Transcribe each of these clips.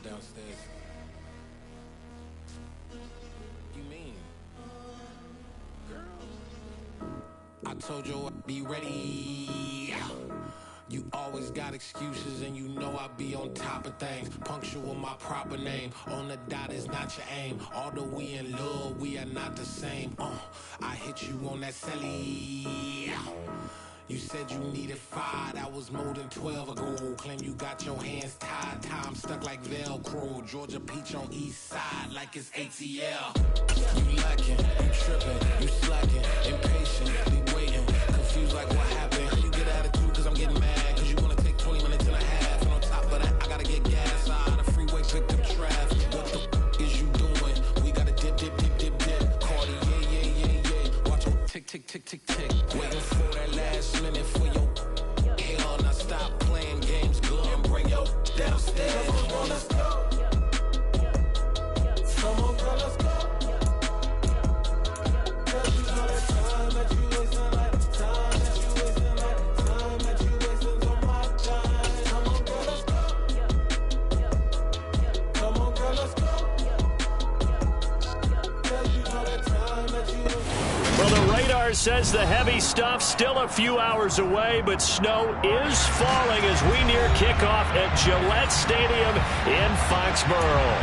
downstairs. You mean? Girl, I told you I'd be ready. You always got excuses and you know I be on top of things. Punctual my proper name. On the dot is not your aim. Although we in love, we are not the same. I hit you on that celly. You said you needed 5, that was more than 12 ago. Claim you got your hands tied, time stuck like Velcro. Georgia peach on east side like it's ATL. You lacking, you tripping, you slacking, impatient, be waiting, confused like what happened. How you get attitude cause I'm getting mad, cause you wanna take 20 minutes and a half. And on top of that, I gotta get gas out of the freeway, pick up traffic. What the is you doing? We gotta dip, dip, dip, dip, dip. Cardi, yeah. Watch your tick, tick, tick, tick, tick. Waiting for that last minute for your hell. Now stop playing games, good and bring your downstairs. Come on, let's go. Come on, girl, let's go. Cause you know that time that you wasting, like time that you wasting, like time that you wasting on my time. Come on, girl, let's go. Come on, girl, let's go. Cause you know that time that you wasting. Well, the radar says the heavy stuff still a few hours away, but snow is falling as we near kickoff at Gillette Stadium in Foxborough.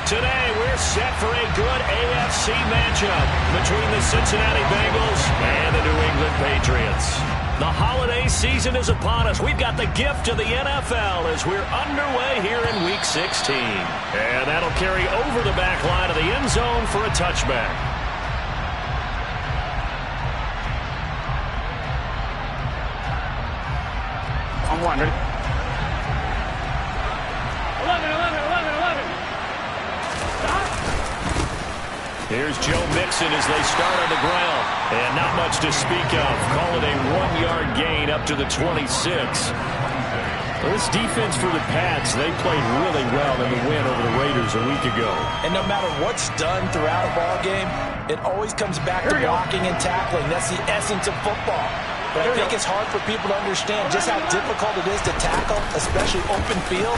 Today, we're set for a good AFC matchup between the Cincinnati Bengals and the New England Patriots. The holiday season is upon us. We've got the gift of the NFL as we're underway here in Week 16. And that'll carry over the back line of the end zone for a touchback. On one, ready? 11. Stop. Here's Joe Mixon as they start on the ground. And not much to speak of. Call it a 1-yard gain up to the 26. Well, this defense for the Pats, they played really well in the win over the Raiders a week ago. And no matter what's done throughout a ball game, it always comes back to blocking and tackling. That's the essence of football. But I think it's hard for people to understand just how difficult it is to tackle, especially open field.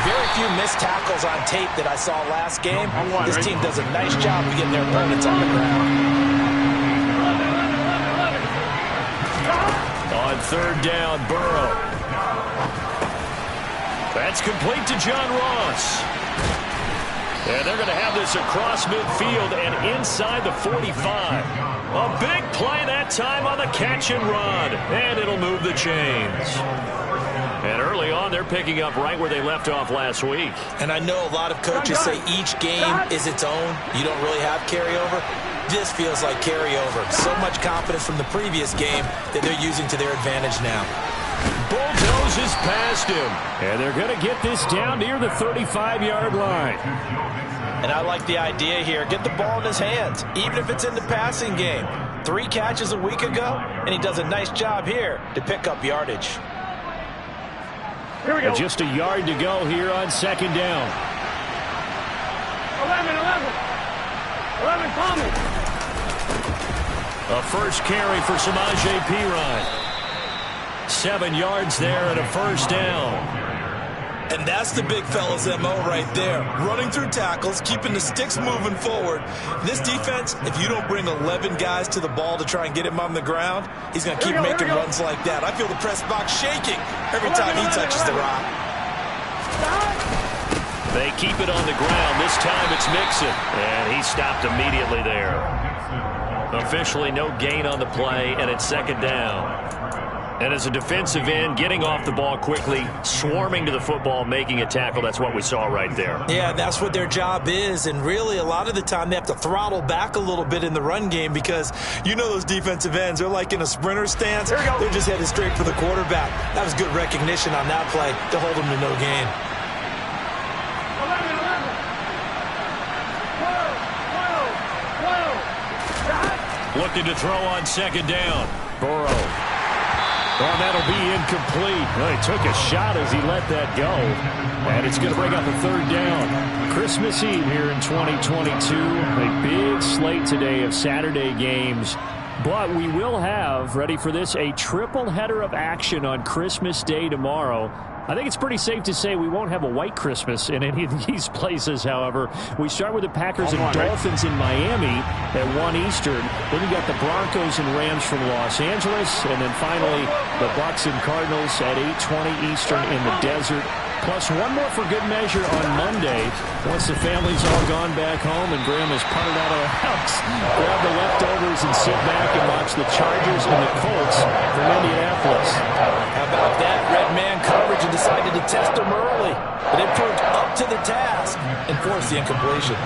Very few missed tackles on tape that I saw last game. This team does a nice job of getting their opponents on the ground. On third down, Burrow. That's complete to John Ross. And they're going to have this across midfield and inside the 45. A big play that time on the catch and run. And it'll move the chains. And early on, they're picking up right where they left off last week. And I know a lot of coaches say each game is its own. You don't really have carryover. This feels like carryover. So much confidence from the previous game that they're using to their advantage now. Bulldozes past him. And they're going to get this down near the 35-yard line. And I like the idea here. Get the ball in his hands, even if it's in the passing game. 3 catches a week ago, and he does a nice job here to pick up yardage. Here we go. Just a yard to go here on second down. 11, call me. A first carry for Samaje Perine. 7 yards there and a first down. And that's the big fella's MO right there. Running through tackles, keeping the sticks moving forward. This defense, if you don't bring 11 guys to the ball to try and get him on the ground, he's going to keep making runs like that. I feel the press box shaking every time he touches the rock. They keep it on the ground. This time it's Mixon. And he stopped immediately there. Officially no gain on the play, and it's second down. And as a defensive end, getting off the ball quickly, swarming to the football, making a tackle, that's what we saw right there. Yeah, that's what their job is. And really, a lot of the time, they have to throttle back a little bit in the run game because you know those defensive ends, they're like in a sprinter stance. They're just headed straight for the quarterback. That was good recognition on that play to hold them to no gain. 11. Looking to throw on second down. Burrow. Well, that'll be incomplete. Well, he took a shot as he let that go. And it's going to bring up a third down. Christmas Eve here in 2022. A big slate today of Saturday games. But we will have, ready for this, a triple header of action on Christmas Day tomorrow. I think it's pretty safe to say we won't have a white Christmas in any of these places, however. We start with the Packers and Dolphins in Miami at 1 Eastern. Then you got the Broncos and Rams from Los Angeles. And then finally, the Bucs and Cardinals at 8:20 Eastern in the desert. Plus one more for good measure on Monday. Once the family's all gone back home and Graham is punted out of the house, grab the leftovers and sit back and watch the Chargers and the Colts from Indianapolis. How about that? Red man coverage and decided to test them early. But it proved up to the task and forced the incompletion.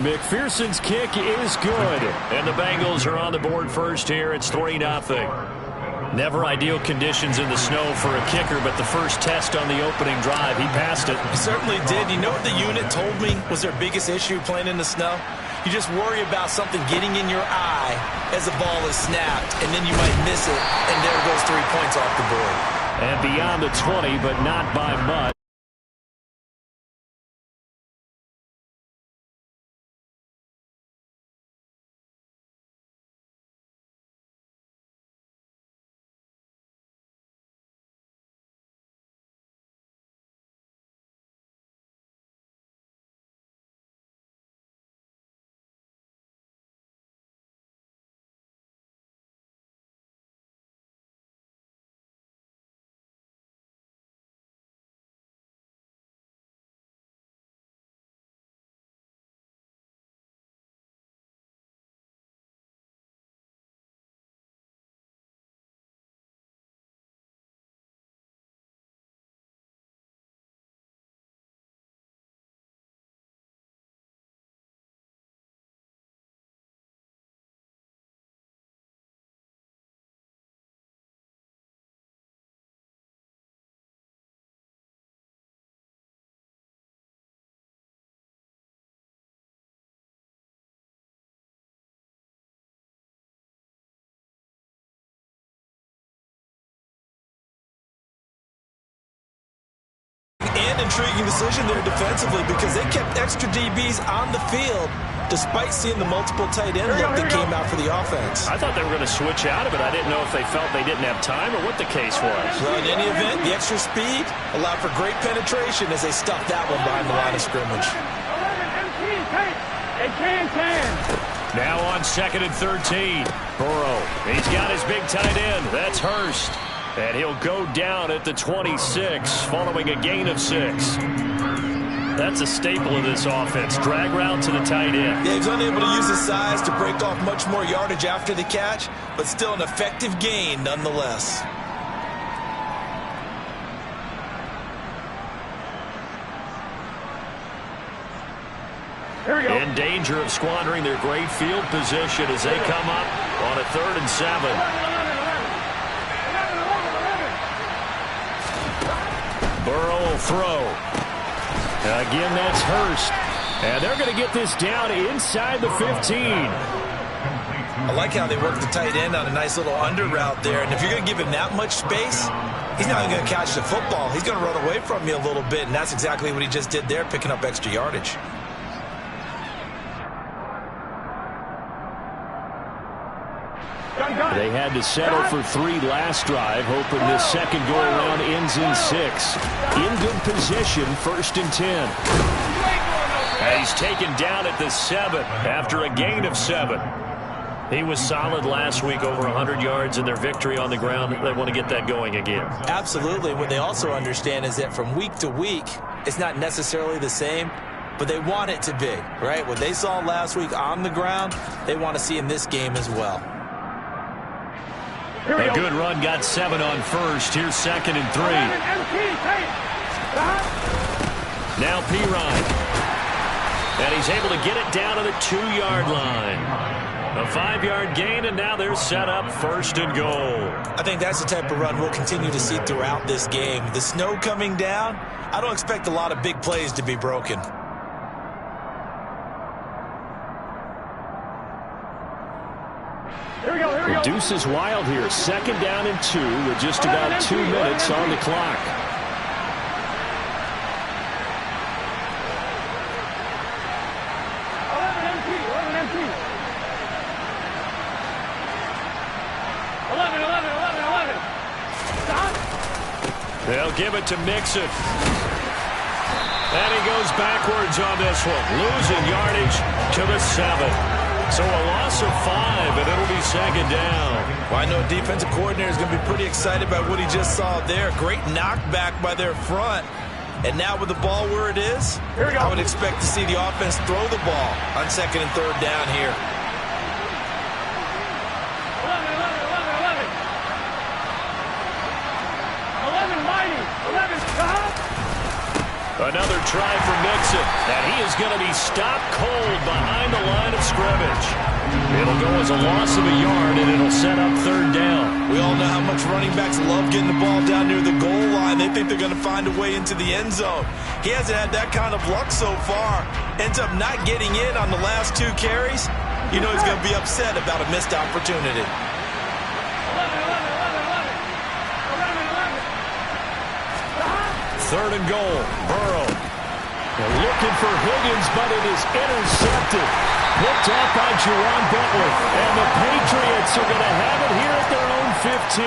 McPherson's kick is good. And the Bengals are on the board first here. It's 3-0. Never ideal conditions in the snow for a kicker, but the first test on the opening drive, he passed it. He certainly did. You know what the unit told me was their biggest issue playing in the snow? You just worry about something getting in your eye as the ball is snapped, and then you might miss it, and there goes 3 points off the board. And beyond the 20, but not by much. And intriguing decision there defensively because they kept extra DBs on the field despite seeing the multiple tight end look that came out for the offense. I thought they were going to switch out of it. I didn't know if they felt they didn't have time or what the case was. Well, in any event, the extra speed allowed for great penetration as they stuffed that one behind the line of scrimmage. Now on 2nd and 13. Burrow. He's got his big tight end. That's Hurst. And he'll go down at the 26 following a gain of 6. That's a staple of this offense. Drag route to the tight end. Yeah, he's unable to use his size to break off much more yardage after the catch, but still an effective gain nonetheless. Here we go. In danger of squandering their great field position as they come up on a 3rd and 7. Burrow will throw. Again, that's Hurst. And they're going to get this down inside the 15. I like how they work the tight end on a nice little under route there. And if you're going to give him that much space, he's not even going to catch the football. He's going to run away from you a little bit, and that's exactly what he just did there, picking up extra yardage. They had to settle for 3 last drive, hoping this second go-around ends in 6. In good position, 1st and 10. And he's taken down at the 7 after a gain of 7. He was solid last week, over 100 yards in their victory on the ground. They want to get that going again. Absolutely. What they also understand is that from week to week, it's not necessarily the same, but they want it to be, right? What they saw last week on the ground, they want to see in this game as well. A good run, got 7 on 1st. Here's 2nd and 3. Now Pirine. And he's able to get it down to the 2-yard line. A 5-yard gain, and now they're set up 1st and goal. I think that's the type of run we'll continue to see throughout this game. The snow coming down, I don't expect a lot of big plays to be broken. Deuce is wild here. 2nd down and 2 with just about 2 minutes on the clock. They'll give it to Mixon. And he goes backwards on this one, losing yardage to the 7. So a loss of 5, and it'll be second down. Well, I know a defensive coordinator is going to be pretty excited about what he just saw there. Great knockback by their front. And now with the ball where it is, I would expect to see the offense throw the ball on second and third down here. 11 mighty. 11 top. Another try for Mixon, and he is going to be stopped cold behind the line of scrimmage. It'll go as a loss of a yard, and it'll set up third down. We all know how much running backs love getting the ball down near the goal line. They think they're going to find a way into the end zone. He hasn't had that kind of luck so far. Ends up not getting in on the last 2 carries. You know he's going to be upset about a missed opportunity. 3rd and goal. Burrow. They're looking for Higgins, but it is intercepted. Picked off by Jerron Bentley. And the Patriots are going to have it here at their own 15.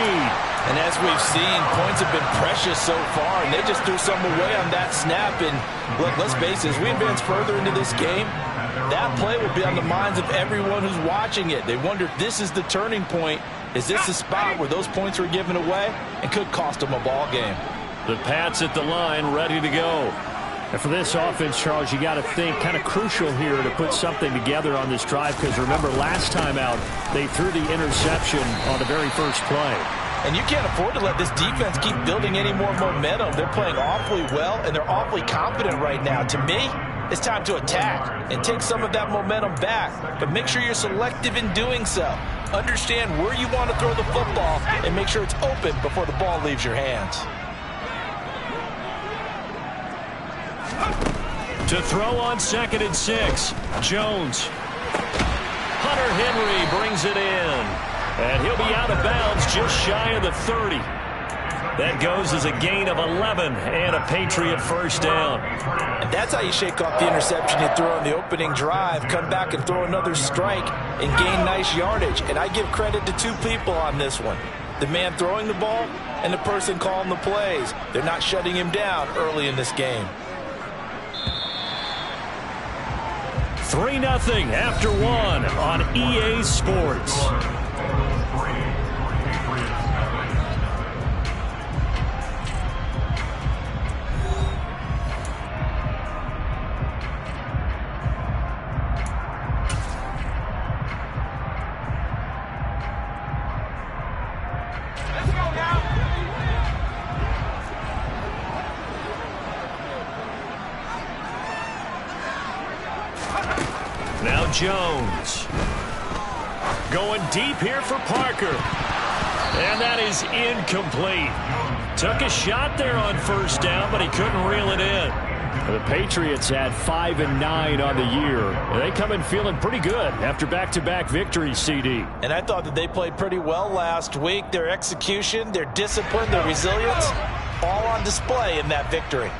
And as we've seen, points have been precious so far, and they just threw some away on that snap. And look, let's face it, as we advance further into this game, that play will be on the minds of everyone who's watching it. They wonder if this is the turning point. Is this the spot where those points were given away and could cost them a ball game? The Pats at the line, ready to go. And for this offense, Charles, you got to think kind of crucial here to put something together on this drive, because remember last time out they threw the interception on the very first play. And you can't afford to let this defense keep building any more momentum. They're playing awfully well, and they're awfully confident right now. To me, it's time to attack and take some of that momentum back. But make sure you're selective in doing so. Understand where you want to throw the football and make sure it's open before the ball leaves your hands. To throw on 2nd and 6, Jones. Hunter Henry brings it in. And he'll be out of bounds just shy of the 30. That goes as a gain of 11 and a Patriot first down. And that's how you shake off the interception you throw on the opening drive, come back and throw another strike and gain nice yardage. And I give credit to 2 people on this one. The man throwing the ball and the person calling the plays. They're not shutting him down early in this game. 3-0 after 1 on EA Sports. Now Jones. Going deep here for Parker. And that is incomplete. Took a shot there on first down, but he couldn't reel it in. The Patriots had 5 and 9 on the year. They come in feeling pretty good after back-to-back victories, CD. And I thought that they played pretty well last week. Their execution, their discipline, their resilience, all on display in that victory.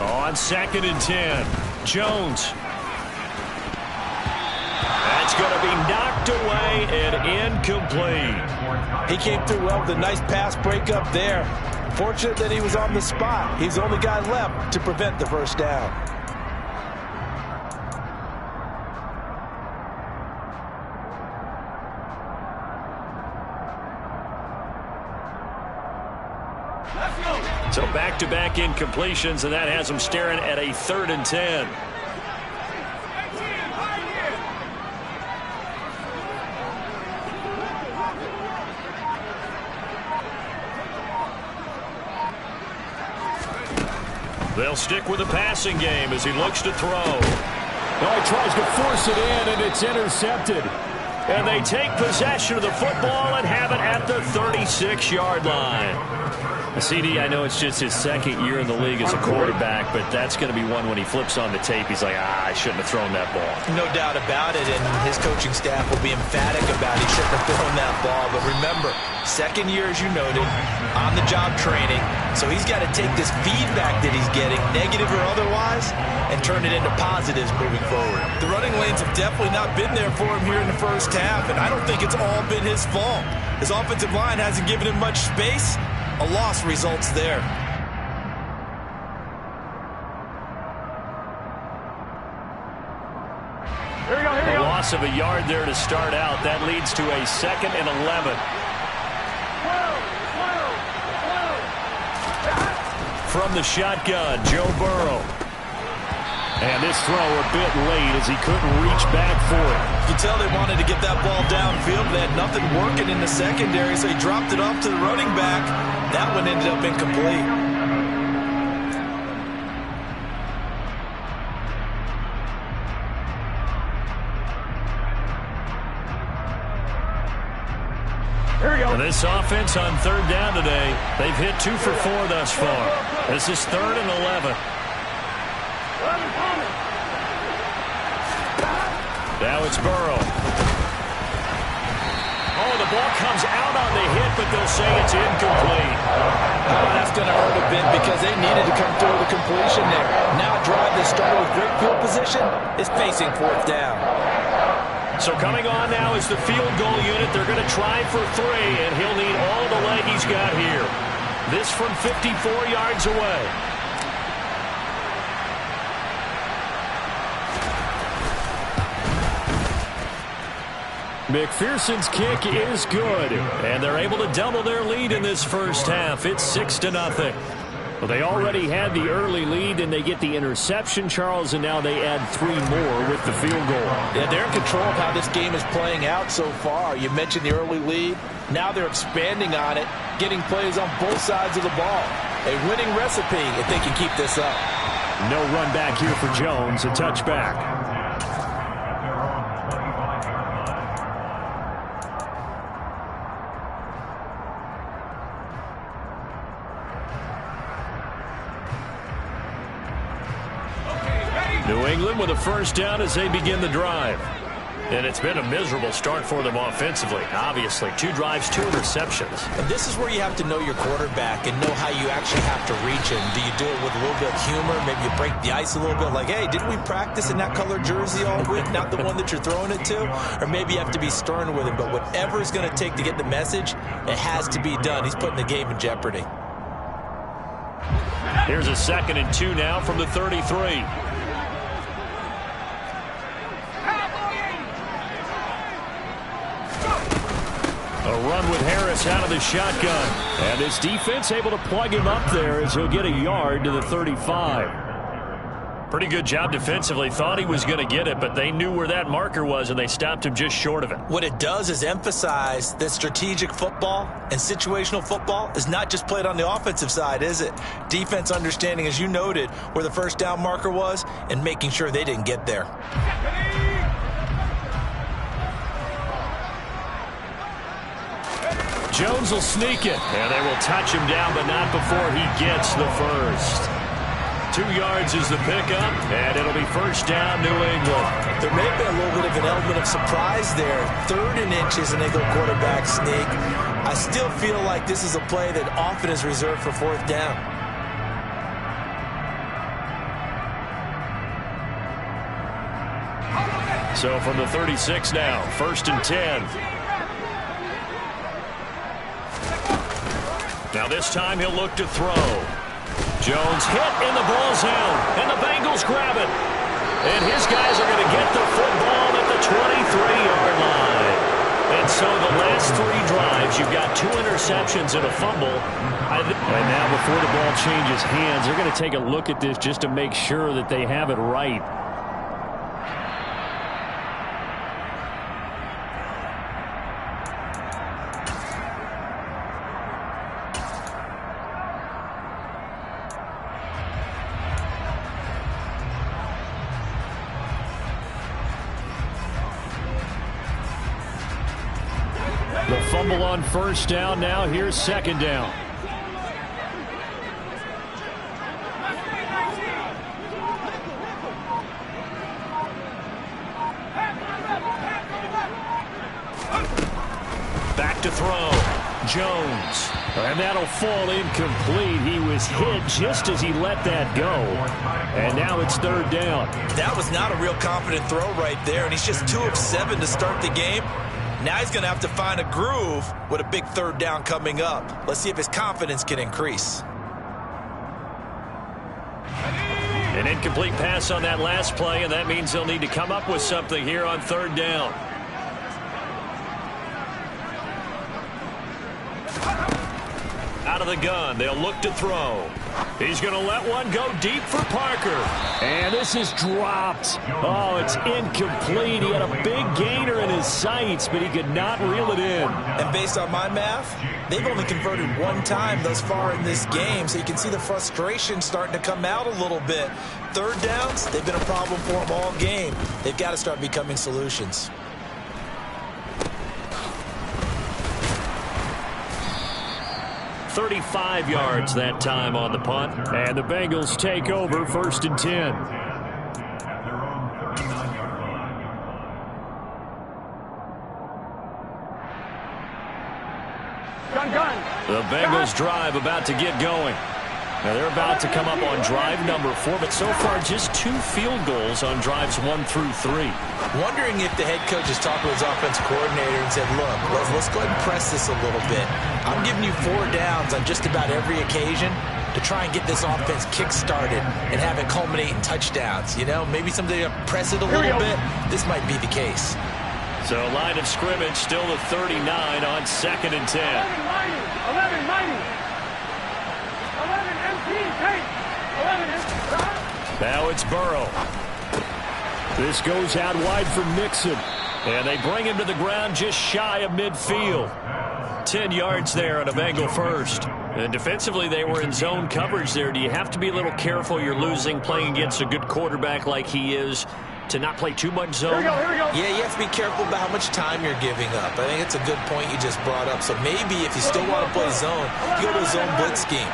On 2nd and 10, Jones. That's going to be knocked away and incomplete. He came through well with a nice pass breakup there. Fortunate that he was on the spot. He's the only guy left to prevent the first down. So back-to-back incompletions, and that has them staring at a 3rd and 10. They'll stick with the passing game as he looks to throw. Oh, he tries to force it in, and it's intercepted. And they take possession of the football and have it at the 36-yard line. CD, I know it's just his 2nd year in the league as a quarterback, but that's going to be one when he flips on the tape. He's like, I shouldn't have thrown that ball. No doubt about it, and his coaching staff will be emphatic about he shouldn't have thrown that ball. But remember, 2nd year, as you noted, on-the-job training. So he's got to take this feedback that he's getting, negative or otherwise, and turn it into positives moving forward. The running lanes have definitely not been there for him here in the first half, and I don't think it's all been his fault. His offensive line hasn't given him much space. A loss results there. A loss of a yard there to start out. That leads to a 2nd and 11. From the shotgun, Joe Burrow. And this throw a bit late as he couldn't reach back for it. You can tell they wanted to get that ball downfield, but they had nothing working in the secondary, so he dropped it off to the running back. That one ended up incomplete. And this offense on 3rd down today, they've hit 2 for 4 thus far. This is 3rd and 11. Now it's Burrow. Oh, the ball comes out on the hit, but they'll say it's incomplete. That's going to hurt a bit because they needed to come through with a completion there. Now a drive that started with great field position is facing 4th down. So coming on now is the field goal unit. They're going to try for 3, and he'll need all the leg he's got here. This from 54 yards away. McPherson's kick is good, and they're able to double their lead in this first half. It's 6-0. Well, they already had the early lead, and they get the interception, Charles, and now they add 3 more with the field goal. Yeah, they're in control of how this game is playing out so far. You mentioned the early lead. Now they're expanding on it, getting plays on both sides of the ball. A winning recipe if they can keep this up. No run back here for Jones, a touchback. New England with a first down as they begin the drive. And it's been a miserable start for them offensively. Obviously, 2 drives, 2 interceptions. And this is where you have to know your quarterback and know how you actually have to reach him. Do you do it with a little bit of humor? Maybe you break the ice a little bit like, hey, didn't we practice in that color jersey all week? Not the one that you're throwing it to? Or maybe you have to be stern with him. But whatever it's going to take to get the message, it has to be done. He's putting the game in jeopardy. Here's a 2nd and 2 now from the 33. A run with Harris out of the shotgun. And his defense able to plug him up there as he'll get a yard to the 35. Pretty good job defensively. Thought he was going to get it, but they knew where that marker was, and they stopped him just short of it. What it does is emphasize that strategic football and situational football is not just played on the offensive side, is it? Defense understanding, as you noted, where the first down marker was and making sure they didn't get there. Jones will sneak it, and they will touch him down, but not before he gets the first. 2 yards is the pickup, and it'll be first down, New England. There may have been a little bit of an element of surprise there. 3rd and inches, and they go quarterback sneak. I still feel like this is a play that often is reserved for 4th down. So from the 36 now, 1st and 10. Now this time he'll look to throw. Jones hit and the ball's out. And the Bengals grab it. And his guys are going to get the football at the 23-yard line. And so the last 3 drives, you've got 2 interceptions and a fumble. And now before the ball changes hands, they're going to take a look at this just to make sure that they have it right. The fumble on first down. Now here's 2nd down. Back to throw. Jones. And that'll fall incomplete. He was hit just as he let that go. And now it's 3rd down. That was not a real confident throw right there. And he's just 2 of 7 to start the game. Now he's going to have to find a groove with a big third down coming up. Let's see if his confidence can increase. An incomplete pass on that last play, and that means they'll need to come up with something here on third down. Out of the gun, they'll look to throw. He's going to let one go deep for Parker. And this is dropped. Oh, it's incomplete. He had a big gainer in his sights, but he could not reel it in. And based on my math, they've only converted one time thus far in this game, so you can see the frustration starting to come out a little bit. Third downs, they've been a problem for them all game. They've got to start becoming solutions. .35 yards that time on the punt. And the Bengals take over 1st and 10. Gun. The Bengals drive about to get going. Now they're about to come up on drive number 4, but so far just 2 field goals on drives 1 through 3. Wondering if the head coach has talked to his offense coordinator and said, look, let's go ahead and press this a little bit. I'm giving you 4 downs on just about every occasion to try and get this offense kick-started and have it culminate in touchdowns. You know, maybe someday to press it a little bit. This might be the case. So line of scrimmage still the 39 on 2nd and 10. 11 mighty. 11 MT, take. 11 MT. Now it's Burrow. This goes out wide for Mixon. And they bring him to the ground just shy of midfield. 10 yards there on a Bengal first. And defensively, they were in zone coverage there. Do you have to be a little careful? You're losing playing against a good quarterback like he is to not play too much zone? Here we go. Yeah, you have to be careful about how much time you're giving up. I think it's a good point you just brought up. So maybe if you still want to play zone, you go to a zone blitz scheme.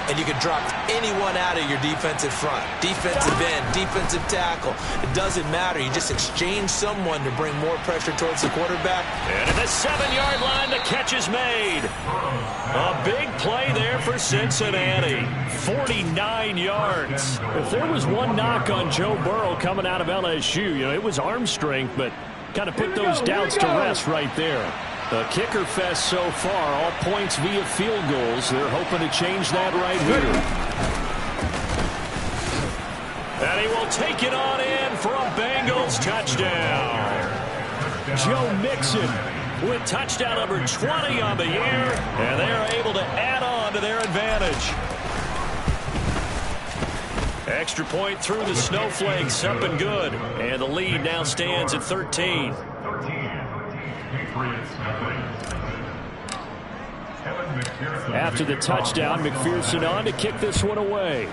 And you can drop anyone out of your defensive front. Defensive end, defensive tackle. It doesn't matter. You just exchange someone to bring more pressure towards the quarterback. And at the 7-yard line, the catch is made. A big play there for Cincinnati. 49 yards. If there was one knock on Joe Burrow coming out of LSU, it was arm strength, but kind of put those doubts to rest right there. A kicker fest so far, all points via field goals. They're hoping to change that right here. And he will take it on in for a Bengals touchdown. Joe Mixon with touchdown number 20 on the year, and they're able to add on to their advantage. Extra point through the snowflakes, up and good. And the lead now stands at 13. After the touchdown, McPherson on to kick this one away.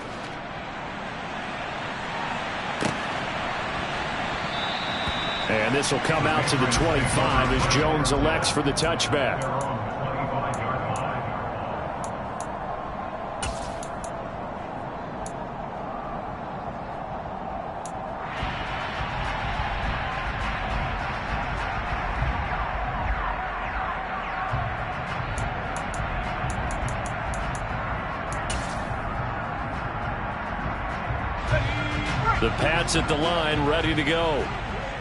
And this will come out to the 25 as Jones elects for the touchback. The Pats at the line, ready to go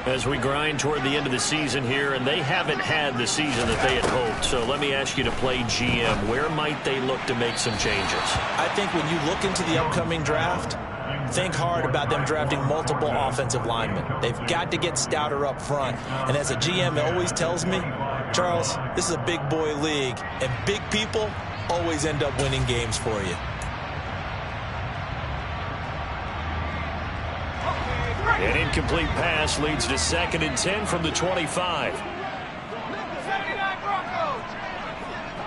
as we grind toward the end of the season here, and they haven't had the season that they had hoped. So let me ask you to play GM. Where might they look to make some changes? I think when you look into the upcoming draft, think hard about them drafting multiple offensive linemen. They've got to get stouter up front. And as a GM, it always tells me, Charles, this is a big boy league, and big people always end up winning games for you. An incomplete pass leads to 2nd and 10 from the 25. 79 Broncos.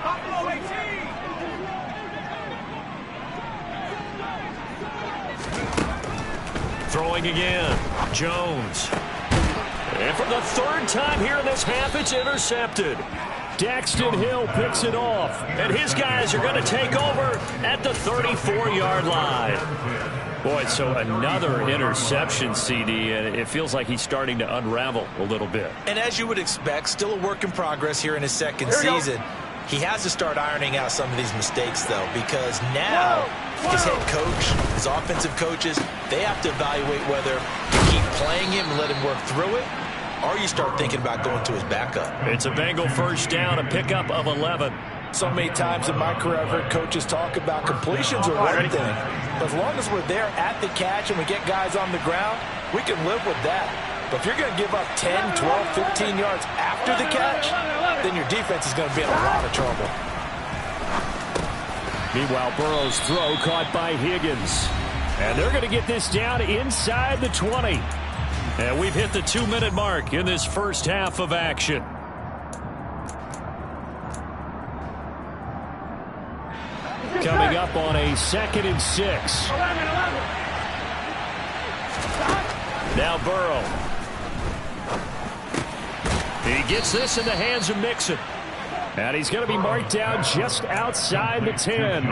Buffalo 18. Throwing again. Jones. And for the 3rd time here in this half, it's intercepted. Daxton Hill picks it off. And his guys are going to take over at the 34-yard line. Boy, so another interception, CD, and it feels like he's starting to unravel a little bit. And as you would expect, still a work in progress here in his 2nd season. He has to start ironing out some of these mistakes, though, because now his head coach, his offensive coaches, they have to evaluate whether to keep playing him and let him work through it, or you start thinking about going to his backup. It's a Bengal first down, a pickup of 11. So many times in my career, I've heard coaches talk about completions are one thing. But as long as we're there at the catch and we get guys on the ground, we can live with that. But if you're going to give up 10, 12, 15 yards after the catch, then your defense is going to be in a lot of trouble. Meanwhile, Burrow's throw caught by Higgins. And they're going to get this down inside the 20. And we've hit the 2-minute mark in this first half of action. Coming up on a 2nd and 6. Now Burrow. He gets this in the hands of Mixon. And he's going to be marked down just outside the 10.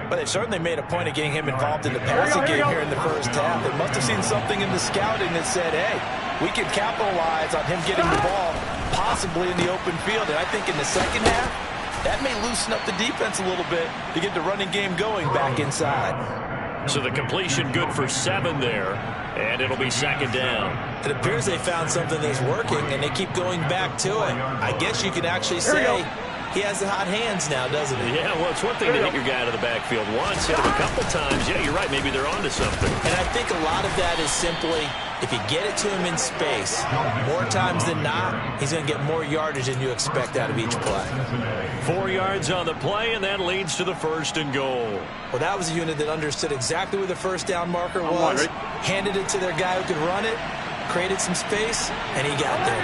But they've certainly made a point of getting him involved in the passing game here in the first half. They must have seen something in the scouting that said, hey, we can capitalize on him getting the ball possibly in the open field. And I think in the second half, that may loosen up the defense a little bit to get the running game going back inside. So the completion good for 7 there, and it'll be 2nd down. It appears they found something that's working, and they keep going back to it. I guess you could actually say he has the hot hands now, doesn't he? Yeah, well, it's one thing to hit your guy out of the backfield once, hit him a couple times. Yeah, you're right. Maybe they're onto something. And I think a lot of that is simply if you get it to him in space, more times than not, he's going to get more yardage than you expect out of each play. 4 yards on the play, and that leads to the 1st and goal. Well, that was a unit that understood exactly where the first down marker was, handed it to their guy who could run it, created some space, and he got there.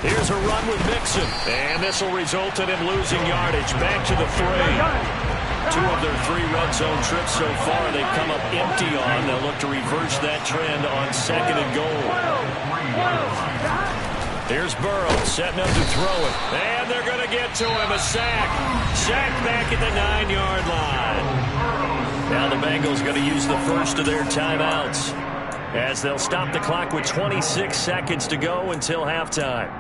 Here's a run with Mixon, and this will result in him losing yardage. Back to the 3. 2 of their 3 red zone trips so far they've come up empty on. They'll look to reverse that trend on 2nd and goal. Here's Burrow setting up to throw it, and they're going to get to him. A sack. Sack back at the 9-yard line. Now the Bengals going to use the first of their timeouts as they'll stop the clock with 26 seconds to go until halftime.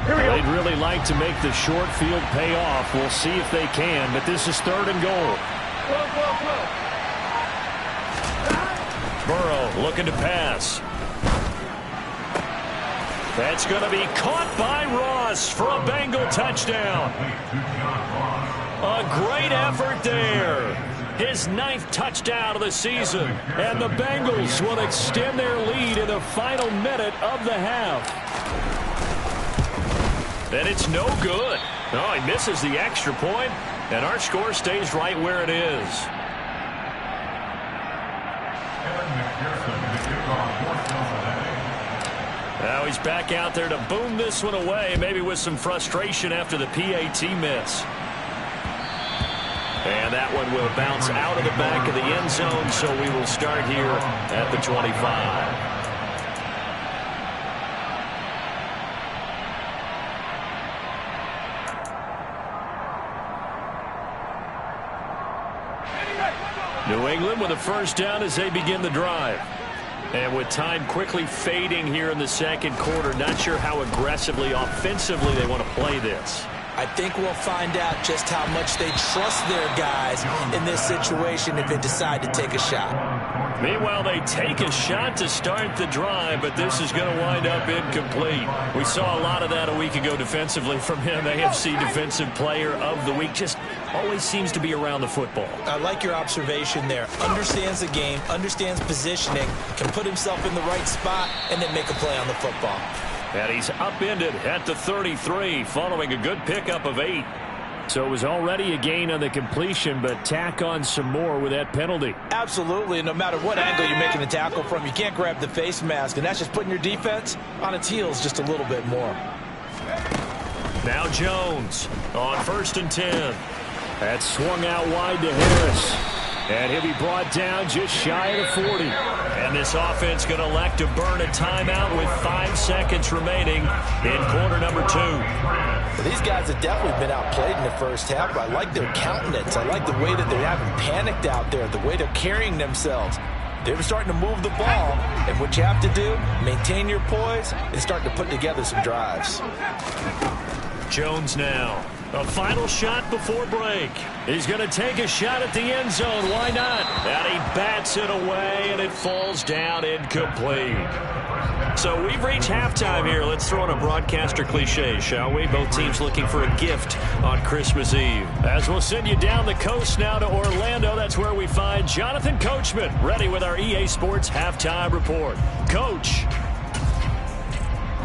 They'd really like to make the short field pay off. We'll see if they can, but this is 3rd and goal. Burrow looking to pass. That's going to be caught by Ross for a Bengal touchdown. A great effort there. His 9th touchdown of the season. And the Bengals will extend their lead in the final minute of the half. And it's no good. Oh, he misses the extra point, and our score stays right where it is. Now he's back out there to boom this one away, maybe with some frustration after the PAT miss. And that one will bounce out of the back of the end zone, so we will start here at the 25. New England with a first down as they begin the drive. And with time quickly fading here in the 2nd quarter, not sure how aggressively, offensively they want to play this. I think we'll find out just how much they trust their guys in this situation if they decide to take a shot. Meanwhile, they take a shot to start the drive, but this is going to wind up incomplete. We saw a lot of that a week ago defensively from him. AFC Defensive Player of the Week. Just always seems to be around the football. I like your observation there. Understands the game, understands positioning, can put himself in the right spot, and then make a play on the football. And he's upended at the 33 following a good pickup of 8. So it was already a gain on the completion, but tack on some more with that penalty. Absolutely. No matter what angle you're making the tackle from, you can't grab the face mask, and that's just putting your defense on its heels just a little bit more. Now Jones on 1st and 10. That swung out wide to Harris. And he'll be brought down just shy of the 40. And this offense going to elect to burn a timeout with 5 seconds remaining in quarter number 2. These guys have definitely been outplayed in the first half, but I like their countenance. I like the way that they haven't panicked out there, the way they're carrying themselves. They're starting to move the ball, and what you have to do, maintain your poise, and start to put together some drives. Jones now. A final shot before break. He's going to take a shot at the end zone. Why not? And he bats it away, and it falls down incomplete. So we've reached halftime here. Let's throw in a broadcaster cliche, shall we? Both teams looking for a gift on Christmas Eve. As we'll send you down the coast now to Orlando, that's where we find Jonathan Coachman, ready with our EA Sports Halftime Report. Coach.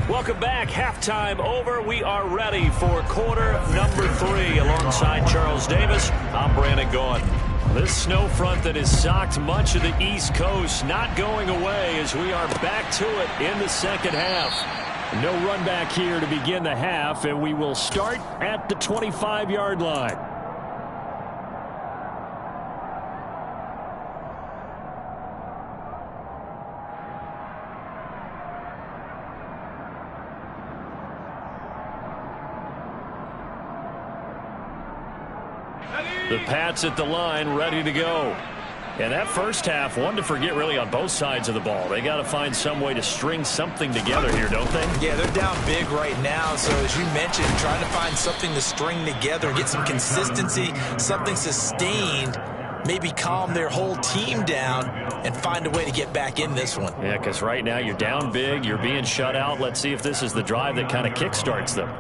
Welcome back. Halftime over. We are ready for quarter number 3. Alongside Charles Davis, I'm Brandon Gaudin. This snow front that has socked much of the East Coast not going away as we are back to it in the second half. No run back here to begin the half, and we will start at the 25-yard line. The Pats at the line, ready to go. And that first half, one to forget really on both sides of the ball. They got to find some way to string something together here, don't they? Yeah, they're down big right now. So as you mentioned, trying to find something to string together, get some consistency, something sustained, maybe calm their whole team down and find a way to get back in this one. Yeah, because right now you're down big, you're being shut out. Let's see if this is the drive that kind of kickstarts them.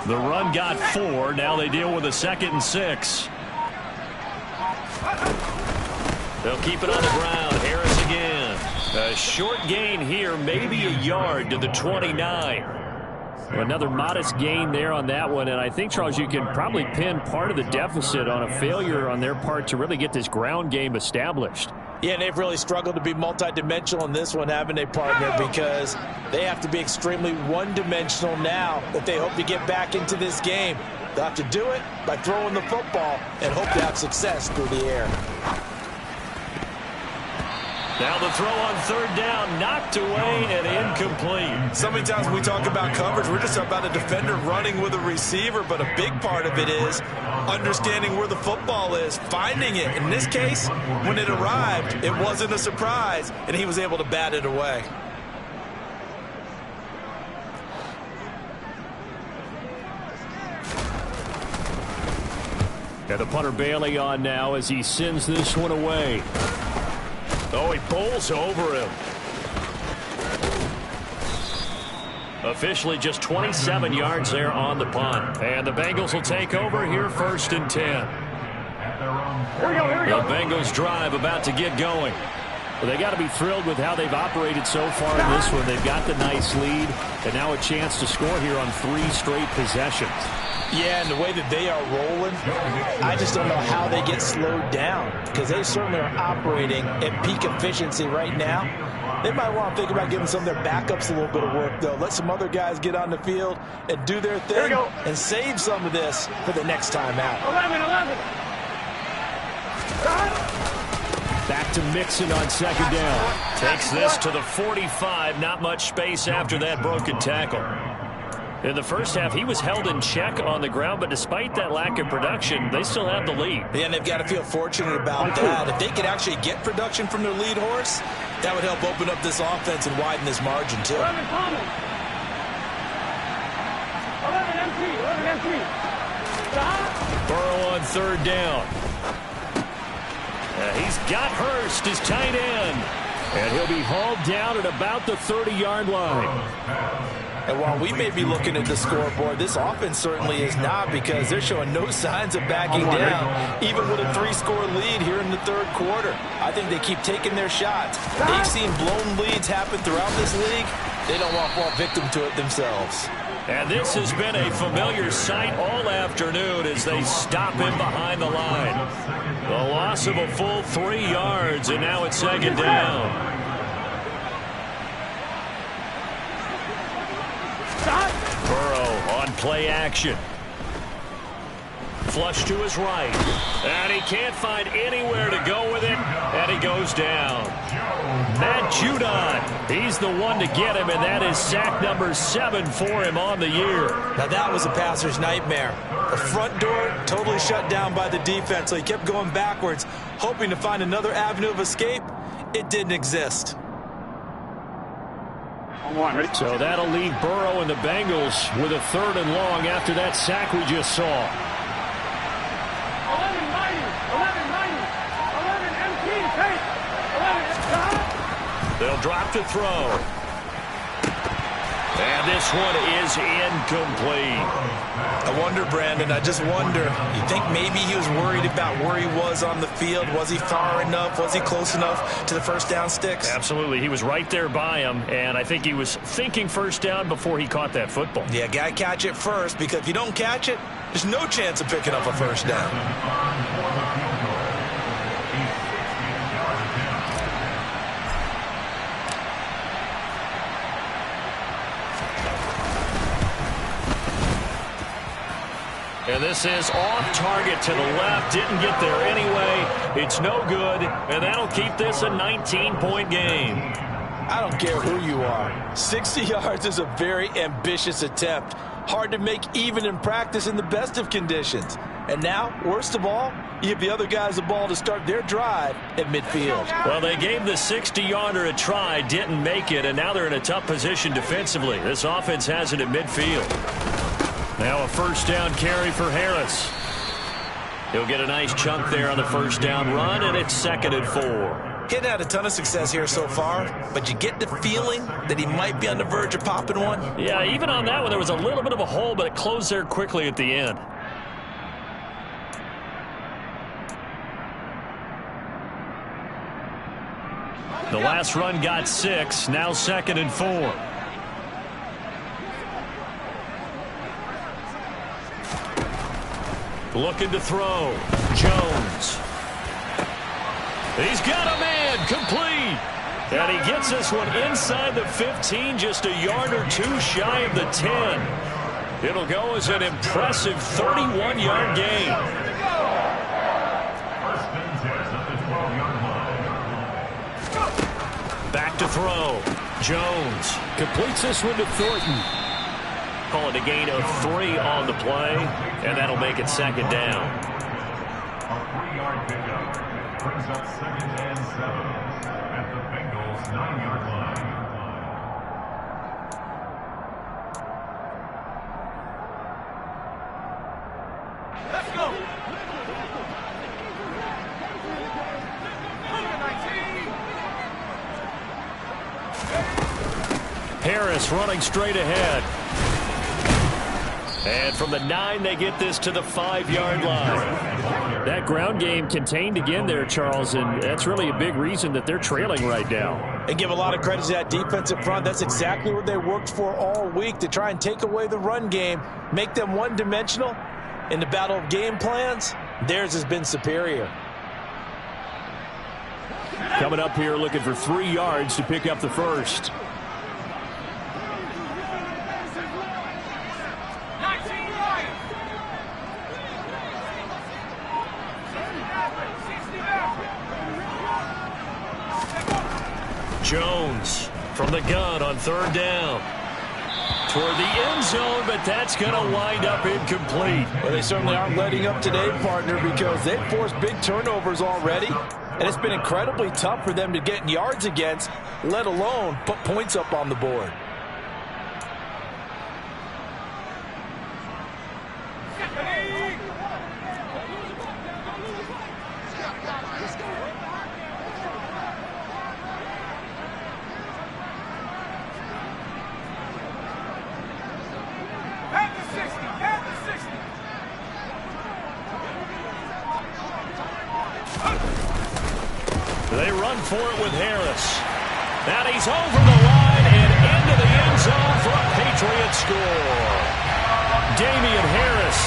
The run got 4. Now they deal with a 2nd and 6. They'll keep it on the ground. Harris again. A short gain here, maybe a yard to the 29. Another modest gain there on that one, and I think, Charles, you can probably pin part of the deficit on a failure on their part to really get this ground game established. Yeah, and they've really struggled to be multidimensional in this one, haven't they, partner? Because they have to be extremely one-dimensional now if they hope to get back into this game. They'll have to do it by throwing the football and hope to have success through the air. Now the throw on 3rd down, knocked away and incomplete. So many times when we talk about coverage, we're just about a defender running with a receiver, but a big part of it is understanding where the football is, finding it. In this case, when it arrived, it wasn't a surprise, and he was able to bat it away. And the punter Bailey on now as he sends this one away. Oh, he bowls over him. Officially just 27 yards there on the punt. And the Bengals will take over here 1st and 10. Here we go. The Bengals drive about to get going. Well, they got to be thrilled with how they've operated so far in this one. They've got the nice lead, and now a chance to score here on 3 straight possessions. Yeah, and the way that they are rolling, I just don't know how they get slowed down because they certainly are operating at peak efficiency right now. They might want to think about giving some of their backups a little bit of work, though. Let some other guys get on the field and do their thing and save some of this for the next time out. 11. Back to Mixon on 2nd down. Takes this to the 45. Not much space after that broken tackle. In the first half, he was held in check on the ground, but despite that lack of production, they still have the lead. Yeah, and they've got to feel fortunate about that. If they could actually get production from their lead horse, that would help open up this offense and widen this margin, too. 11 empty. Burrow on 3rd down. He's got Hurst, his tight end. And he'll be hauled down at about the 30-yard line. And while we may be looking at the scoreboard, this offense certainly is not because they're showing no signs of backing down, even with a 3-score lead here in the 3rd quarter. I think they keep taking their shots. They've seen blown leads happen throughout this league. They don't want to fall victim to it themselves. And this has been a familiar sight all afternoon as they stop him behind the line. The loss of a full 3 yards, and now it's second down. Burrow on play action. Flush to his right. And he can't find anywhere to go with it, and he goes down. Matt Judon, he's the one to get him, and that is sack number 7 for him on the year. Now that was a passer's nightmare. The front door totally shut down by the defense, so he kept going backwards, hoping to find another avenue of escape. It didn't exist. So that'll leave Burrow and the Bengals with a 3rd and long after that sack we just saw. 11 They'll drop to throw. And this one is incomplete. I wonder, Brandon, I just wonder, you think maybe he was worried about where he was on the field? Was he far enough? Was he close enough to the first down sticks? Absolutely. He was right there by him, and I think he was thinking first down before he caught that football. Yeah, got to catch it first, because if you don't catch it, there's no chance of picking up a first down. And this is off target to the left. Didn't get there anyway. It's no good, and that'll keep this a 19-point game. I don't care who you are. 60 yards is a very ambitious attempt. Hard to make even in practice in the best of conditions. And now, worst of all, you give the other guys the ball to start their drive at midfield. Well, they gave the 60-yarder a try, didn't make it, and now they're in a tough position defensively. This offense has it at midfield. Now a first down carry for Harris. He'll get a nice chunk there on the first down run, and it's 2nd and 4. He hadn't had a ton of success here so far, but you get the feeling that he might be on the verge of popping one. Yeah, even on that one, there was a little bit of a hole, but it closed there quickly at the end. The last run got 6, now 2nd and 4. Looking to throw. Jones. He's got a man. Complete. And he gets this one inside the 15, just a yard or 2 shy of the 10. It'll go as an impressive 31-yard gain. Back to throw. Jones completes this one to Thornton. Call it a gain of 3 on the play, and that'll make it 2nd down. A 3-yard pickup brings up 2nd and 7 at the Bengals' 9-yard line. Let's go. Harris running straight ahead. And from the 9, they get this to the 5-yard line. That ground game contained again there, Charles, and that's really a big reason that they're trailing right now. And give a lot of credit to that defensive front. That's exactly what they worked for all week, to try and take away the run game, make them one-dimensional. In the battle of game plans, theirs has been superior. Coming up here looking for 3 yards to pick up the first. Jones from the gun on 3rd down. Toward the end zone, but that's going to wind up incomplete. Well, they certainly aren't letting up today, partner, because they've forced big turnovers already. And it's been incredibly tough for them to get yards against, let alone put points up on the board. They run for it with Harris. And he's over the line and into the end zone for a free and score. Damian Harris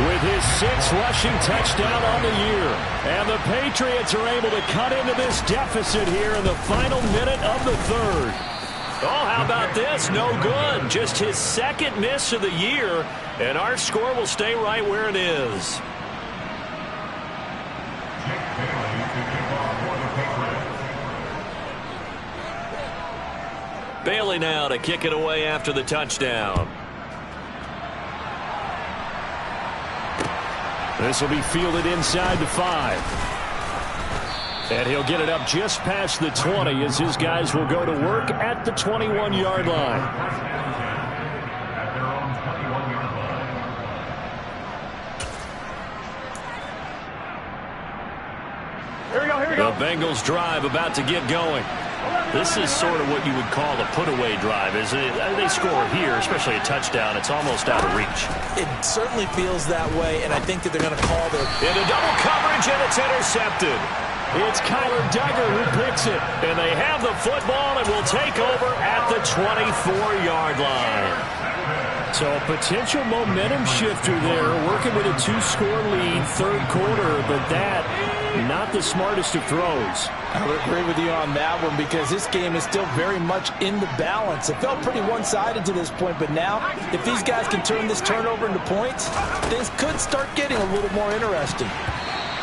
with his 6th rushing touchdown on the year. And the Patriots are able to cut into this deficit here in the final minute of the 3rd. Oh, how about this? No good. Just his 2nd miss of the year, and our score will stay right where it is. Bailey now to kick it away after the touchdown. This will be fielded inside the 5. And he'll get it up just past the 20 as his guys will go to work at the 21-yard line. Here we go, here we go. go. The Bengals drive about to get going. This is sort of what you would call a put-away drive, isn't it? They score here, especially a touchdown. It's almost out of reach. It certainly feels that way, and I think that they're going to call their... Into double coverage, and it's intercepted. It's Kyler Duggar who picks it, and they have the football and will take over at the 24-yard line. So a potential momentum shifter there, working with a 2-score lead, 3rd quarter, but that, not the smartest of throws. I would agree with you on that one because this game is still very much in the balance. It felt pretty one-sided to this point, but now, if these guys can turn this turnover into points, things could start getting a little more interesting.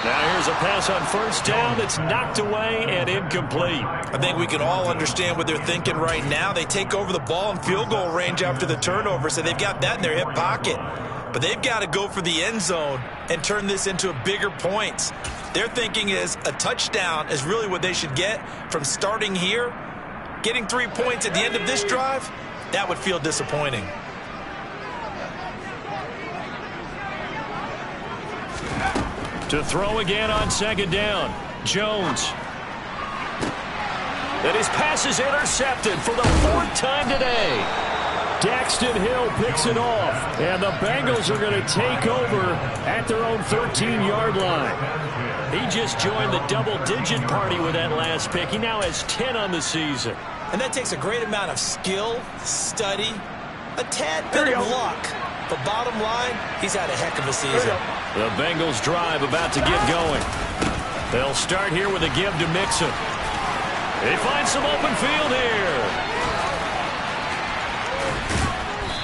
Now here's a pass on 1st down that's knocked away and incomplete. I think we can all understand what they're thinking right now. They take over the ball in field goal range after the turnover, so they've got that in their hip pocket. But they've got to go for the end zone and turn this into a bigger point. Their thinking is a touchdown is really what they should get from starting here. Getting 3 points at the end of this drive, that would feel disappointing. To throw again on 2nd down. Jones. And his pass is intercepted for the 4th time today. Daxton Hill picks it off. And the Bengals are going to take over at their own 13-yard line. He just joined the double-digit party with that last pick. He now has 10 on the season. And that takes a great amount of skill, study, a tad bit of luck. But bottom line, he's had a heck of a season. The Bengals drive about to get going. They'll start here with a give to Mixon. They find some open field here.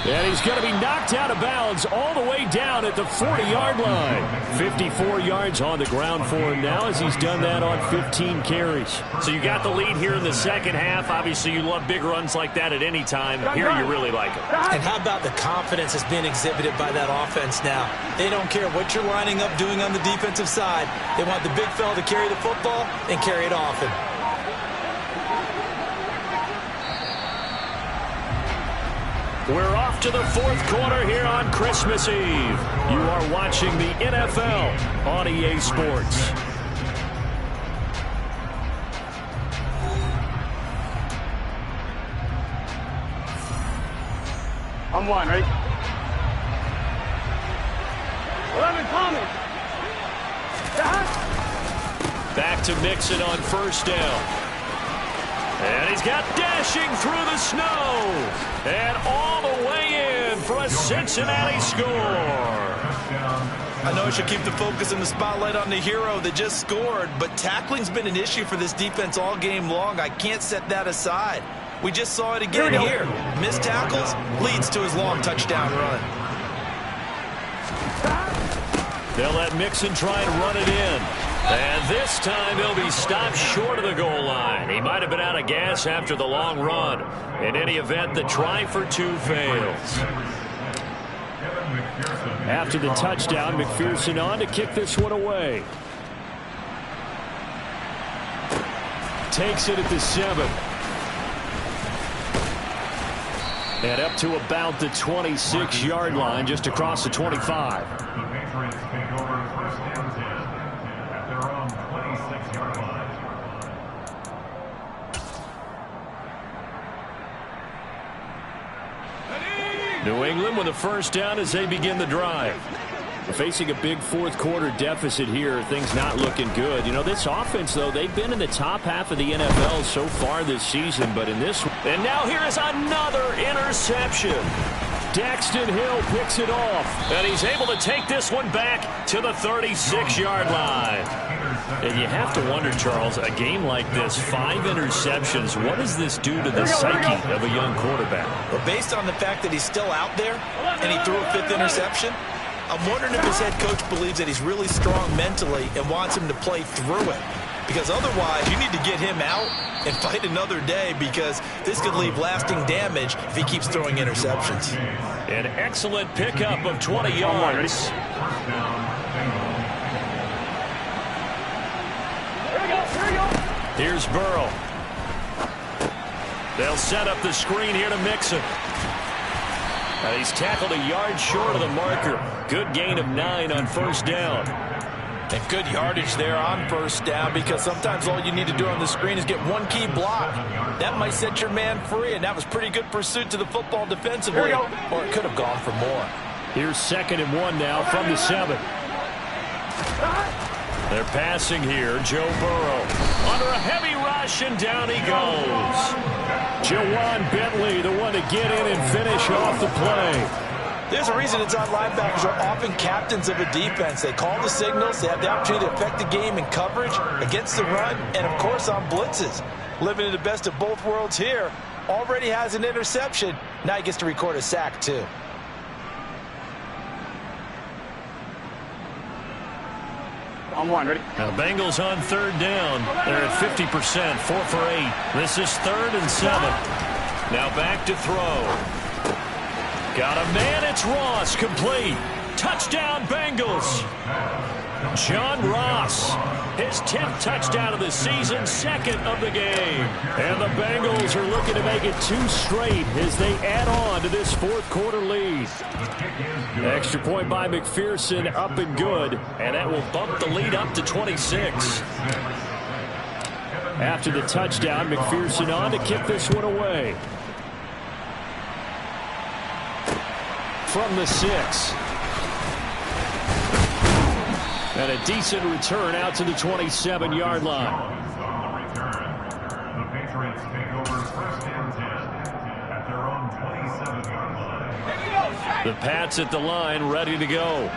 And he's going to be knocked out of bounds all the way down at the 40-yard line. 54 yards on the ground for him now as he's done that on 15 carries. So you got the lead here in the 2nd half. Obviously, you love big runs like that at any time. Here you really like it. And how about the confidence that's being exhibited by that offense now? They don't care what you're lining up doing on the defensive side. They want the big fella to carry the football and carry it often. We're off to the 4th quarter here on Christmas Eve. You are watching the NFL on EA Sports. I'm 1, right? 11, Thomas. Back to Mixon on 1st down. And he's got dashing through the snow. And all the way in for a Cincinnati score. I know I should keep the focus and the spotlight on the hero that just scored, but tackling's been an issue for this defense all game long. I can't set that aside. We just saw it again here. Missed tackles leads to his long touchdown run. They'll let Mixon try and run it in. And this time he'll be stopped short of the goal line. He might have been out of gas after the long run. In any event, the try for 2 fails. After the touchdown, McPherson on to kick this one away. Takes it at the 7. And up to about the 26-yard line, just across the 25. The Patriots take over 1st and 10 at their own 26-yard line. New England with a 1st down as they begin the drive. Facing a big 4th quarter deficit here, things not looking good. You know, this offense, though, they've been in the top half of the NFL so far this season, but in this one. And now here is another interception. Daxton Hill picks it off, and he's able to take this one back to the 36-yard line. And you have to wonder, Charles, a game like this, 5 interceptions, what does this do to the psyche of a young quarterback? Well, based on the fact that he's still out there and he threw a 5th interception, I'm wondering if his head coach believes that he's really strong mentally and wants him to play through it. Because otherwise, you need to get him out and fight another day, because this could leave lasting damage if he keeps throwing interceptions. An excellent pickup of 20 yards. Here's Burrow. They'll set up the screen here to Mixon. He's tackled a yard short of the marker. Good gain of 9 on first down. And good yardage there on first down, because sometimes all you need to do on the screen is get one key block. That might set your man free, and that was pretty good pursuit to the football defensively. Or it could have gone for more. Here's 2nd and 1 now from the 7. They're passing here. Joe Burrow under a heavy rush, and down he goes. Jawan Bentley, the one to get in and finish off the play. There's a reason inside linebackers are often captains of a defense. They call the signals. They have the opportunity to affect the game in coverage, against the run, and, of course, on blitzes. Living in the best of both worlds here. Already has an interception. Now he gets to record a sack, too. On 1, ready? Now the Bengals on 3rd down. They're at 50%, 4 for 8. This is 3rd and 7. Now back to throw. Got a man, it's Ross, complete. Touchdown, Bengals. John Ross, his 10th touchdown of the season, 2nd of the game. And the Bengals are looking to make it 2 straight as they add on to this 4th quarter lead. Extra point by McPherson, up and good, and that will bump the lead up to 26. After the touchdown, McPherson on to kick this one away. From the 6. And a decent return out to the 27-yard line. On the return, the Patriots take over 1st and 10 at their own 27-yard line. The Pats at the line, ready to go.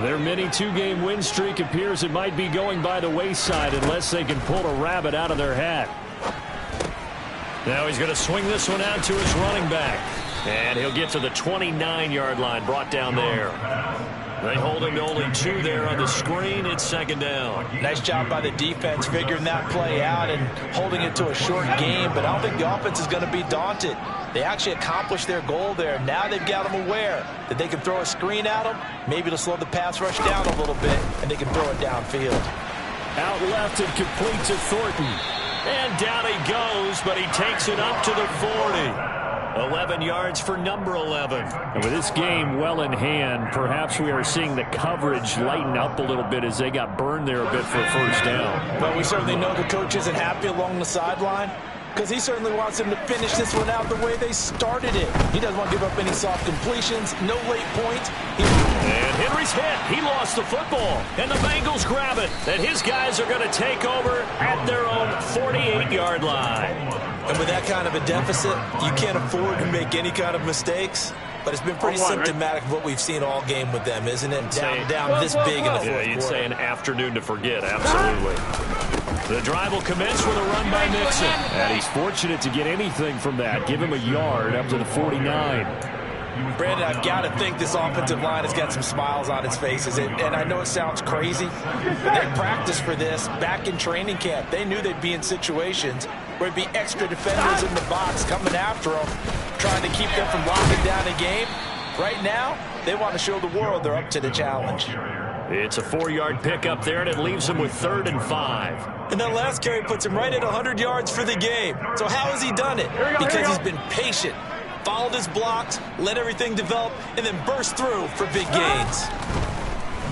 Their mini 2-game win streak appears it might be going by the wayside unless they can pull a rabbit out of their hat. Now he's going to swing this one out to his running back. And he'll get to the 29-yard line, brought down there. They hold him to only 2 there on the screen. It's 2nd down. Nice job by the defense figuring that play out and holding it to a short game, but I don't think the offense is going to be daunted. They actually accomplished their goal there. Now they've got them aware that they can throw a screen at them. Maybe to slow the pass rush down a little bit, and they can throw it downfield. Out left and complete to Thornton. And down he goes, but he takes it up to the 40. 11 yards for number 11. And with this game well in hand, perhaps we are seeing the coverage lighten up a little bit as they got burned there a bit for a first down. But we certainly know the coach isn't happy along the sideline, because he certainly wants them to finish this one out the way they started it. He doesn't want to give up any soft completions, no late points. And Henry's hit. He lost the football. And the Bengals grab it. And his guys are going to take over at their own 48-yard line. And with that kind of a deficit, you can't afford to make any kind of mistakes. But it's been pretty symptomatic of what we've seen all game with them, isn't it? Down this big in the fourth quarter. Yeah, you'd say an afternoon to forget, absolutely. The drive will commence with a run by Mixon. And he's fortunate to get anything from that. Give him a yard up to the 49. Brandon, I've got to think this offensive line has got some smiles on its faces. And I know it sounds crazy, but they practiced for this back in training camp. They knew they'd be in situations where it'd be extra defenders in the box coming after them, trying to keep them from locking down a game. Right now, they want to show the world they're up to the challenge. It's a 4-yard pickup there, and it leaves him with 3rd and 5. And that last carry puts him right at 100 yards for the game. So how has he done it? Because he's been patient, followed his blocks, let everything develop, and then burst through for big gains.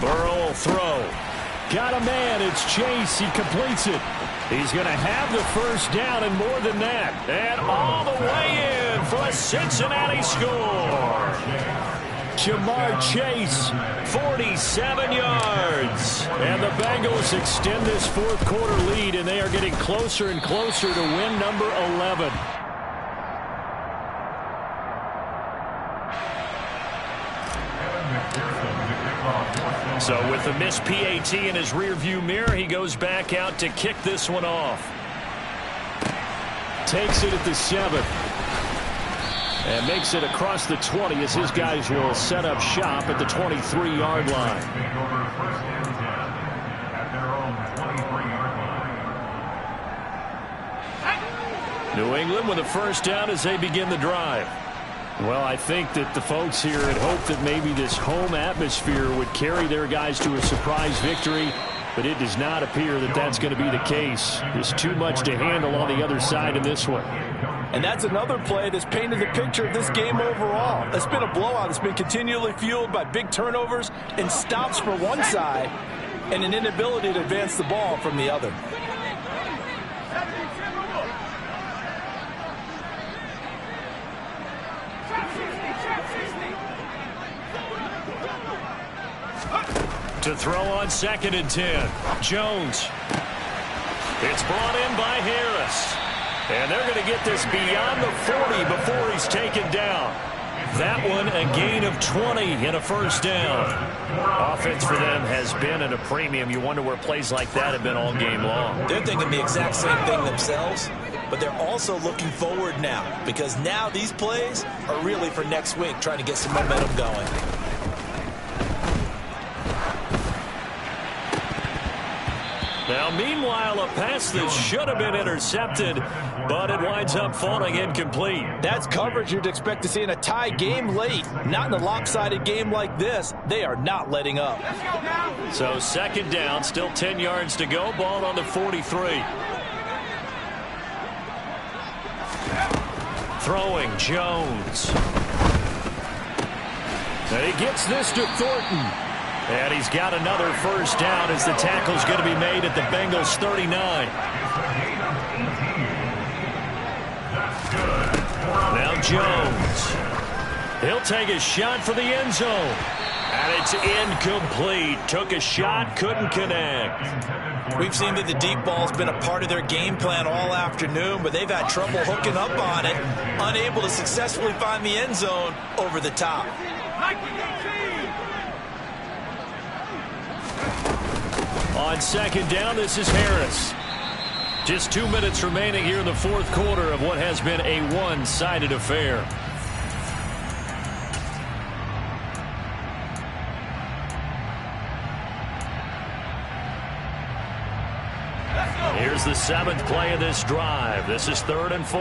Burrow will throw. Got a man. It's Chase. He completes it. He's going to have the first down and more than that. And all the way in for a Cincinnati score. Jamar Chase, 47 yards. And the Bengals extend this 4th quarter lead, and they are getting closer and closer to win number 11. So with the missed PAT in his rearview mirror, he goes back out to kick this one off. Takes it at the 7. And makes it across the 20 as his guys will set up shop at the 23-yard line. Take over first and 10 at their own 23-yard line. New England with a first down as they begin the drive. Well, I think that the folks here had hoped that maybe this home atmosphere would carry their guys to a surprise victory, but it does not appear that that's going to be the case. There's too much to handle on the other side in this one. And that's another play that's painted the picture of this game overall. It's been a blowout. It's been continually fueled by big turnovers and stops for one side and an inability to advance the ball from the other. To throw on 2nd and 10. Jones. It's brought in by Harris. And they're going to get this beyond the 40 before he's taken down. That one a gain of 20 and a first down. Offense for them has been at a premium. You wonder where plays like that have been all game long. They're thinking the exact same thing themselves, but they're also looking forward now because now these plays are really for next week, trying to get some momentum going. Now, meanwhile, a pass that should have been intercepted, but it winds up falling incomplete. That's coverage you'd expect to see in a tie game late. Not in a lopsided game like this. They are not letting up. So 2nd down, still 10 yards to go. Ball on the 43. Throwing, Jones. And he gets this to Thornton. And he's got another first down as the tackle's going to be made at the Bengals 39. Now Jones. He'll take a shot for the end zone. And it's incomplete. Took a shot, couldn't connect. We've seen that the deep ball's been a part of their game plan all afternoon, but they've had trouble hooking up on it, unable to successfully find the end zone over the top. On 2nd down, this is Harris. Just 2 minutes remaining here in the 4th quarter of what has been a one-sided affair. Here's the 7th play of this drive. This is 3rd and 4.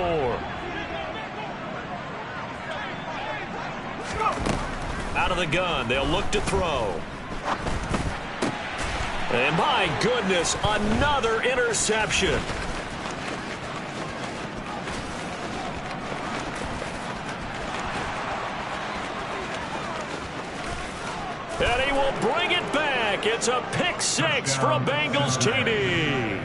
Out of the gun, they'll look to throw. And my goodness, another interception. And he will bring it back. It's a pick 6 from Bengals TD.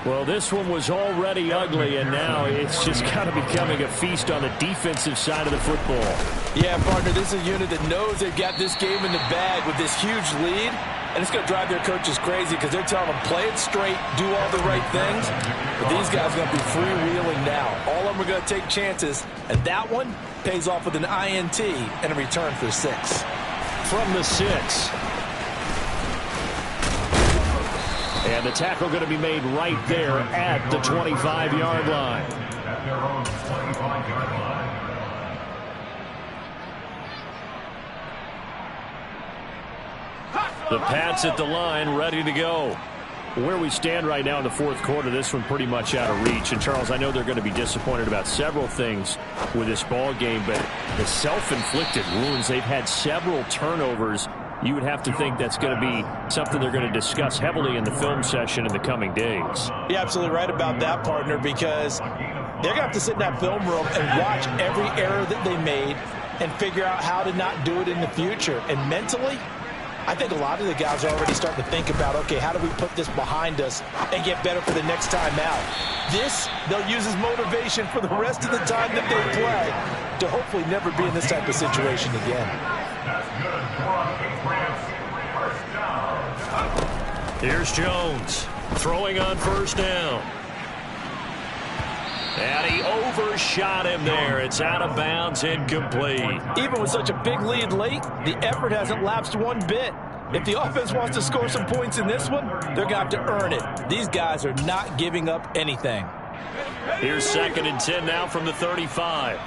Well, this one was already ugly, and now it's just kind of becoming a feast on the defensive side of the football. Yeah, partner, this is a unit that knows they've got this game in the bag with this huge lead. And it's going to drive their coaches crazy because they're telling them, play it straight, do all the right things. But these guys are going to be freewheeling now. All of them are going to take chances. And that one pays off with an INT and a return for 6. From the 6. And the tackle going to be made right there at the 25-yard line. At their own 25-yard line. The Pats at the line, ready to go. Where we stand right now in the 4th quarter, this one pretty much out of reach. And, Charles, I know they're going to be disappointed about several things with this ball game, but the self-inflicted wounds, they've had several turnovers. You would have to think that's going to be something they're going to discuss heavily in the film session in the coming days. You're absolutely right about that, partner, because they're going to have to sit in that film room and watch every error that they made and figure out how to not do it in the future. And mentally, I think a lot of the guys are already starting to think about, okay, how do we put this behind us and get better for the next time out? This, they'll use as motivation for the rest of the time that they play to hopefully never be in this type of situation again. That's good. First down. Here's Jones throwing on first down. And he overshot him there. It's out of bounds, incomplete. Even with such a big lead late, the effort hasn't lapsed one bit. If the offense wants to score some points in this one, they're going to have to earn it. These guys are not giving up anything. Here's 2nd and 10 now from the 35.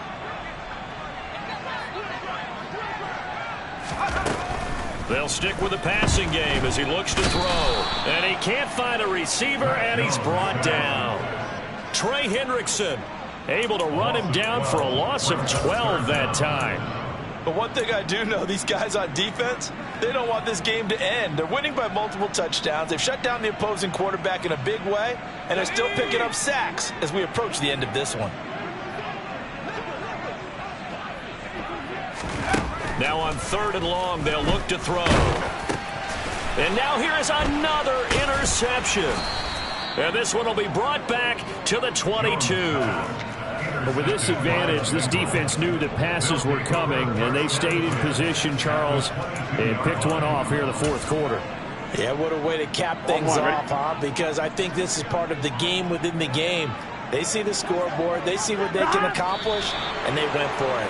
They'll stick with the passing game as he looks to throw. And he can't find a receiver, and he's brought down. Trey Hendrickson able to run him down for a loss of 12 that time. But one thing I do know, these guys on defense, they don't want this game to end. They're winning by multiple touchdowns. They've shut down the opposing quarterback in a big way, and they're still picking up sacks as we approach the end of this one. Now on 3rd and long, they'll look to throw. And now here is another interception. And this one will be brought back to the 22. But with this advantage, this defense knew that passes were coming, and they stayed in position, Charles, and picked one off here in the 4th quarter. Yeah, what a way to cap things off, huh? Because I think this is part of the game within the game. They see the scoreboard, they see what they can accomplish, and they went for it.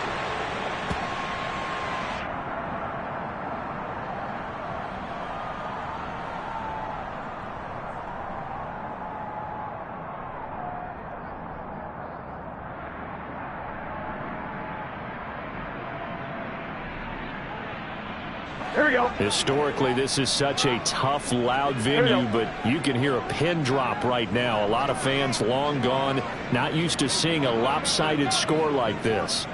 Here we go. Historically, this is such a tough, loud venue, but you can hear a pin drop right now. A lot of fans long gone, not used to seeing a lopsided score like this.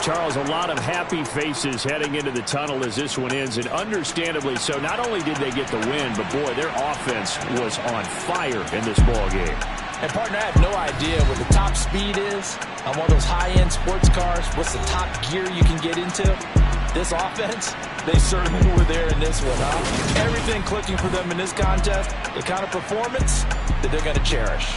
Charles, a lot of happy faces heading into the tunnel as this one ends, and understandably so. Not only did they get the win, but boy, their offense was on fire in this ball game. And partner, I have no idea what the top speed is on one of those high-end sports cars. What's the top gear you can get into? This offense, they certainly were there in this one, huh? Everything clicking for them in this contest, the kind of performance that they're going to cherish.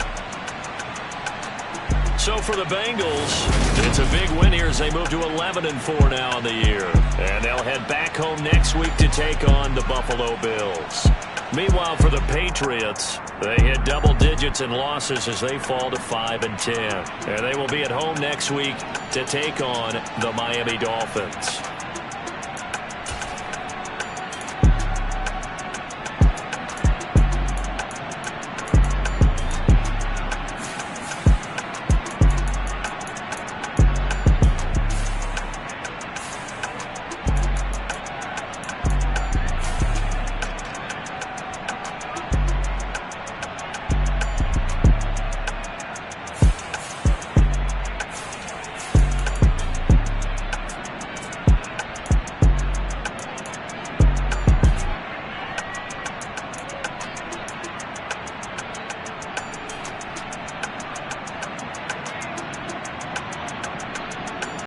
So for the Bengals, it's a big win here as they move to 11-4 now in the year. And they'll head back home next week to take on the Buffalo Bills. Meanwhile, for the Patriots, they hit double digits in losses as they fall to 5-10. And they will be at home next week to take on the Miami Dolphins.